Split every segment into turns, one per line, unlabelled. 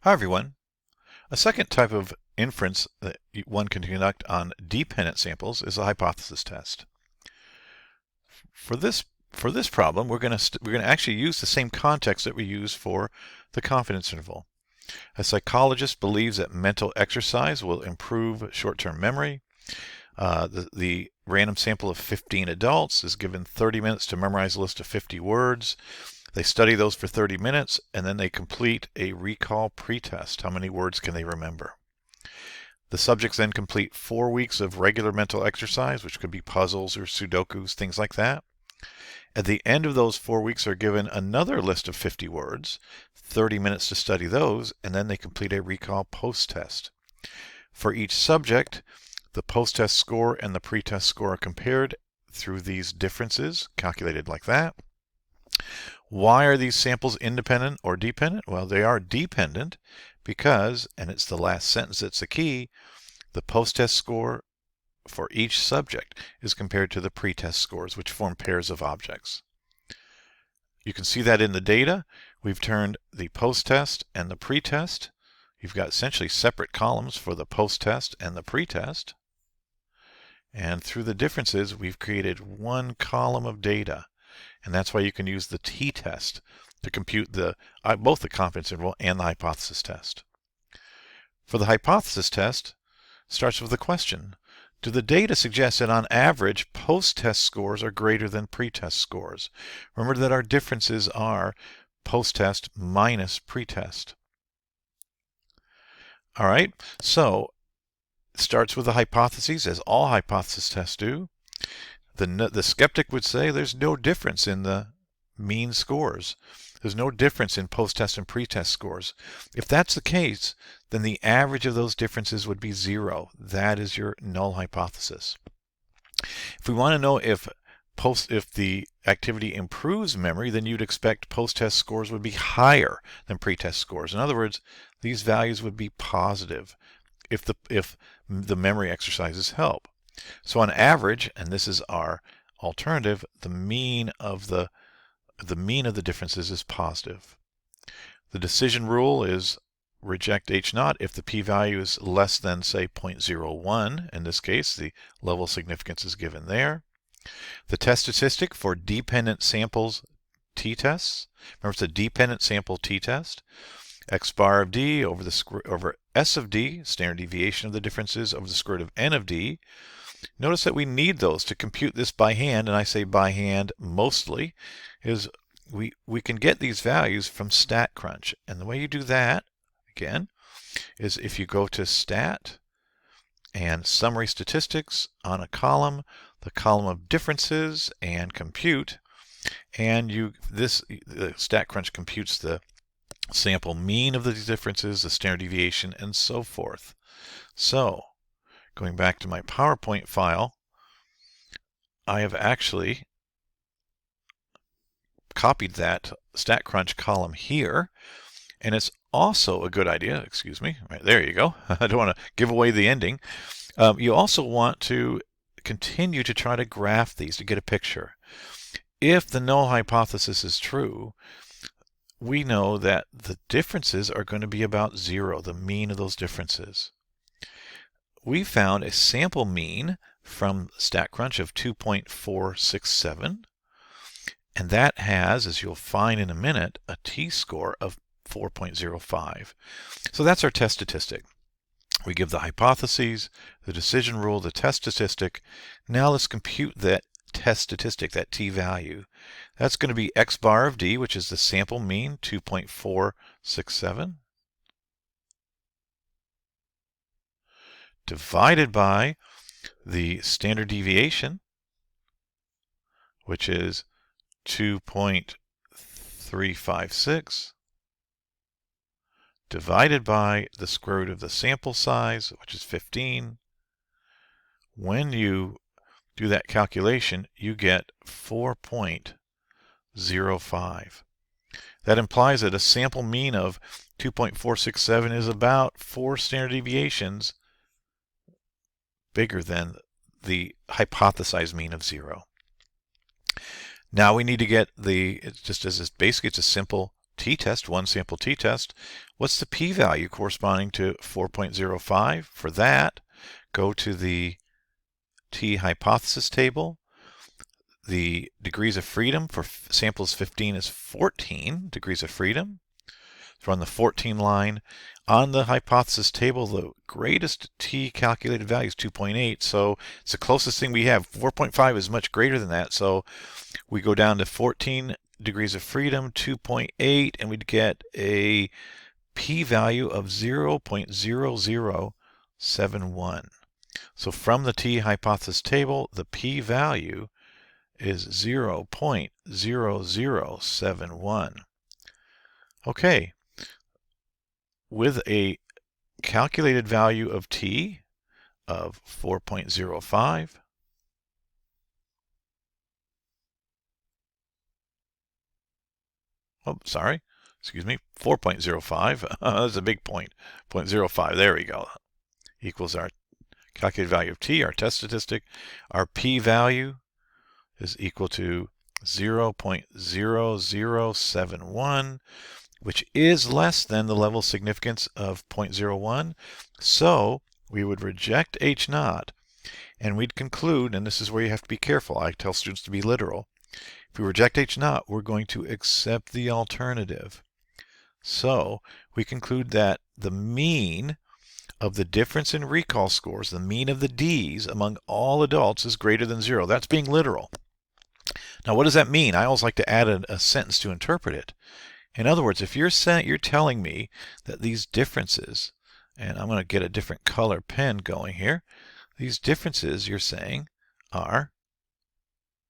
Hi everyone. A second type of inference that one can conduct on dependent samples is a hypothesis test. For this problem, we're going to actually use the same context that we use for the confidence interval. A psychologist believes that mental exercise will improve short-term memory. The random sample of 15 adults is given 30 minutes to memorize a list of 50 words. They study those for 30 minutes, and then they complete a recall pretest. How many words can they remember? The subjects then complete 4 weeks of regular mental exercise, which could be puzzles or Sudokus, things like that. At the end of those 4 weeks are given another list of 50 words, 30 minutes to study those, and then they complete a recall post-test. For each subject, the post-test score and the pretest score are compared through these differences, calculated like that. Why are these samples independent or dependent? Well, they are dependent because, and it's the last sentence that's the key, the post-test score for each subject is compared to the pretest scores, which form pairs of objects. You can see that in the data. We've turned the post-test and the pretest. You've got essentially separate columns for the post-test and the pretest. And through the differences, we've created one column of data. And that's why you can use the t-test to compute both the confidence interval and the hypothesis test. For the hypothesis test, it starts with the question: do the data suggest that on average post-test scores are greater than pretest scores? Remember that our differences are post-test minus pretest. All right, so it starts with the hypotheses, as all hypothesis tests do. The skeptic would say there's no difference in the mean scores. There's no difference in post-test and pretest scores. If that's the case, then the average of those differences would be 0. That is your null hypothesis. If we want to know if the activity improves memory, then you'd expect post-test scores would be higher than pretest scores. In other words, these values would be positive if the memory exercises help. So on average, and this is our alternative, the mean of the differences is positive. The decision rule is reject H0 if the p-value is less than, say, 0.01. In this case, the level of significance is given there. The test statistic for dependent samples t-tests, remember it's a dependent sample t-test, x bar of d over s of d, standard deviation of the differences, over the square root of n of d. Notice that we need those to compute this by hand, and I say by hand mostly, is we can get these values from StatCrunch. And the way you do that, again, is if you go to Stat and Summary Statistics on a column, the column of differences, and Compute, and the StatCrunch computes the sample mean of the differences, the standard deviation, and so forth. So, going back to my PowerPoint file, I have actually copied that StatCrunch column here, and it's also a good idea, excuse me, right there you go, I don't want to give away the ending. You also want to continue to try to graph these to get a picture. If the null hypothesis is true, we know that the differences are going to be about 0, the mean of those differences. We found a sample mean from StatCrunch of 2.467, and that has, as you'll find in a minute, a t-score of 4.05. So that's our test statistic. We give the hypotheses, the decision rule, the test statistic. Now let's compute that test statistic, that t-value. That's going to be x bar of d, which is the sample mean, 2.467. Divided by the standard deviation, which is 2.356, divided by the square root of the sample size, which is 15. When you do that calculation, you get 4.05. That implies that a sample mean of 2.467 is about 4 standard deviations bigger than the hypothesized mean of 0. Now we need to get basically it's a simple t-test, one sample t-test. What's the p-value corresponding to 4.05? For that, go to the t-hypothesis table. The degrees of freedom for samples 15 is 14 degrees of freedom. So on the 14 line, on the hypothesis table, the greatest t calculated value is 2.8, so it's the closest thing we have. 4.5 is much greater than that, so we go down to 14 degrees of freedom, 2.8, and we'd get a p-value of 0.0071. So from the t-hypothesis table, the p-value is 0.0071. Okay, with a calculated value of t of 4.05, oh, sorry, excuse me, 4.05, that's a big point, 0.05, there we go, equals our calculated value of t, our test statistic. Our p-value is equal to 0.0071, which is less than the level of significance of 0.01. So we would reject H naught, and we'd conclude, and this is where you have to be careful. I tell students to be literal. If we reject H naught, we're going to accept the alternative. So we conclude that the mean of the difference in recall scores, the mean of the D's among all adults, is greater than 0. That's being literal. Now, what does that mean? I always like to add a sentence to interpret it. In other words, if you're telling me that these differences, and I'm going to get a different color pen going here, these differences you're saying are,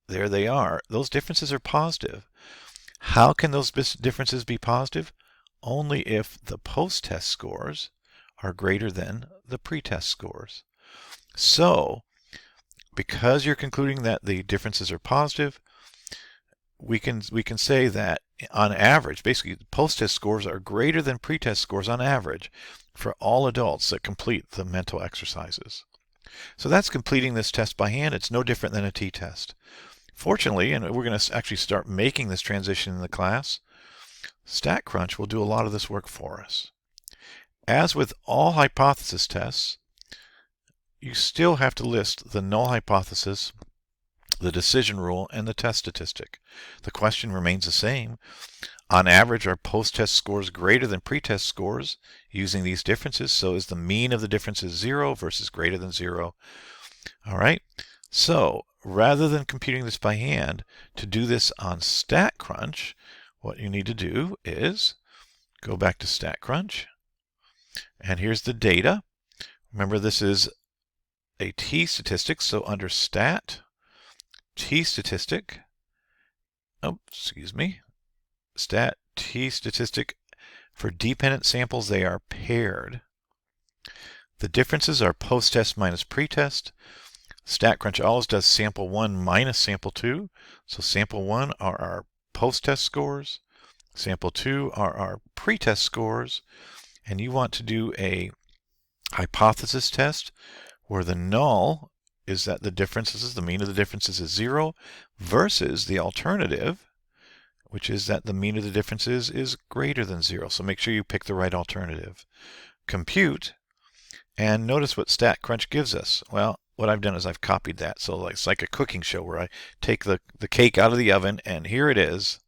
there they are, those differences are positive. How can those differences be positive? Only if the post-test scores are greater than the pre-test scores. So, because you're concluding that the differences are positive, we can say that on average, basically, post-test scores are greater than pre-test scores on average for all adults that complete the mental exercises. So that's completing this test by hand. It's no different than a t-test. Fortunately, and we're going to actually start making this transition in the class, StatCrunch will do a lot of this work for us. As with all hypothesis tests, you still have to list the null hypothesis, the decision rule, and the test statistic. The question remains the same. On average, are post-test scores greater than pre-test scores using these differences? So is the mean of the differences 0 versus greater than 0? All right. So rather than computing this by hand, to do this on StatCrunch, what you need to do is go back to StatCrunch, and here's the data. Remember, this is a t-statistic, so under Stat, t-statistic, Stat t-statistic, for dependent samples, they are paired. The differences are post-test minus pre-test. StatCrunch always does sample 1 minus sample 2. So sample 1 are our post-test scores. Sample 2 are our pre-test scores. And you want to do a hypothesis test where the null is that the differences, the mean of the differences is 0, versus the alternative, which is that the mean of the differences is greater than 0. So make sure you pick the right alternative. Compute, and notice what StatCrunch gives us. Well, what I've done is I've copied that. So it's like a cooking show where I take the cake out of the oven, and here it is,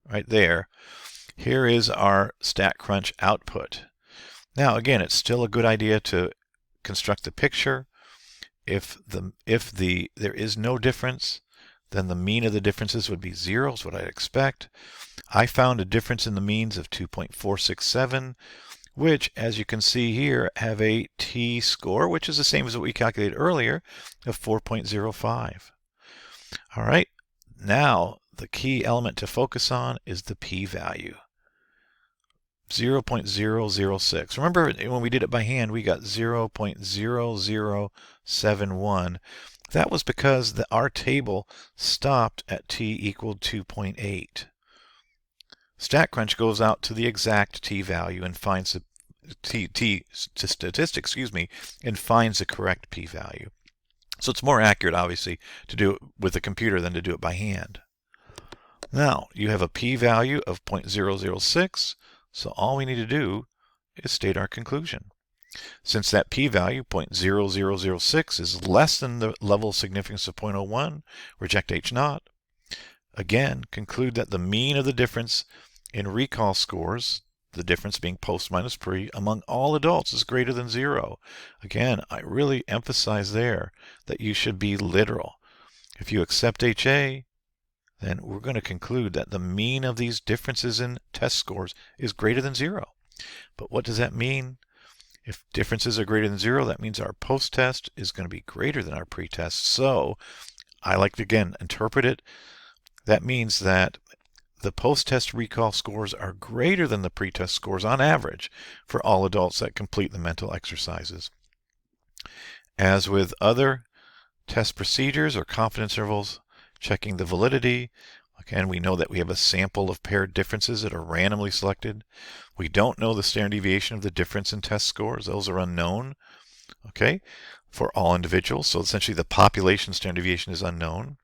right there. Here is our StatCrunch output. Now, again, it's still a good idea to construct the picture. If there is no difference, then the mean of the differences would be 0, is what I'd expect. I found a difference in the means of 2.467, which, as you can see here, have a t-score, which is the same as what we calculated earlier, of 4.05. All right, now the key element to focus on is the p-value. 0.006. Remember, when we did it by hand, we got 0.0071. That was because our table stopped at t equaled 2.8. StatCrunch goes out to the exact t-value and finds the statistic, and finds the correct p-value. So it's more accurate, obviously, to do it with a computer than to do it by hand. Now, you have a p-value of 0.006, so all we need to do is state our conclusion. Since that p-value, 0.0006, is less than the level of significance of 0.01, reject H0. Again, conclude that the mean of the difference in recall scores, the difference being post minus pre, among all adults is greater than 0. Again, I really emphasize there that you should be literal. If you accept HA, then we're going to conclude that the mean of these differences in test scores is greater than 0. But what does that mean? If differences are greater than 0, that means our post-test is going to be greater than our pre-test. So I like to, again, interpret it. That means that the post-test recall scores are greater than the pre-test scores on average for all adults that complete the mental exercises. As with other test procedures or confidence intervals, checking the validity, again, we know that we have a sample of paired differences that are randomly selected. We don't know the standard deviation of the difference in test scores. Those are unknown, okay, for all individuals. So essentially the population standard deviation is unknown.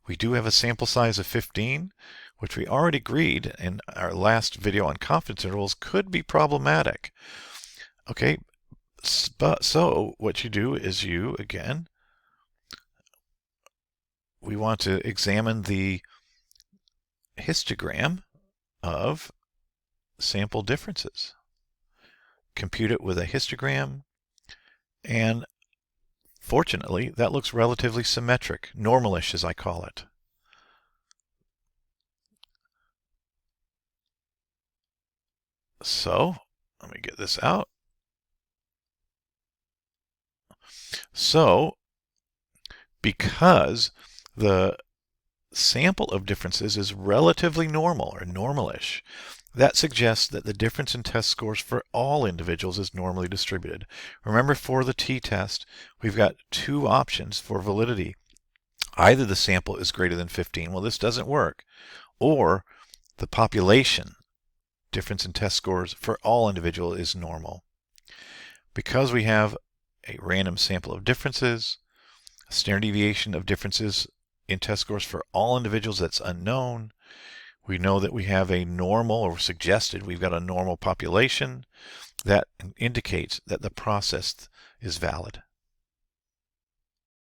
We do have a sample size of 15, which we already agreed in our last video on confidence intervals could be problematic. Okay, so what you do is we want to examine the histogram of sample differences. Compute it with a histogram, and fortunately, that looks relatively symmetric, normalish as I call it. So, let me get this out. So, because the sample of differences is relatively normal or normalish, that suggests that the difference in test scores for all individuals is normally distributed. Remember, for the t-test, we've got two options for validity. Either the sample is greater than 15, well, this doesn't work, or the population difference in test scores for all individuals is normal. Because we have a random sample of differences, a standard deviation of differences in test scores for all individuals that's unknown, we know that we have a normal, or suggested we've got a normal population that indicates that the process is valid.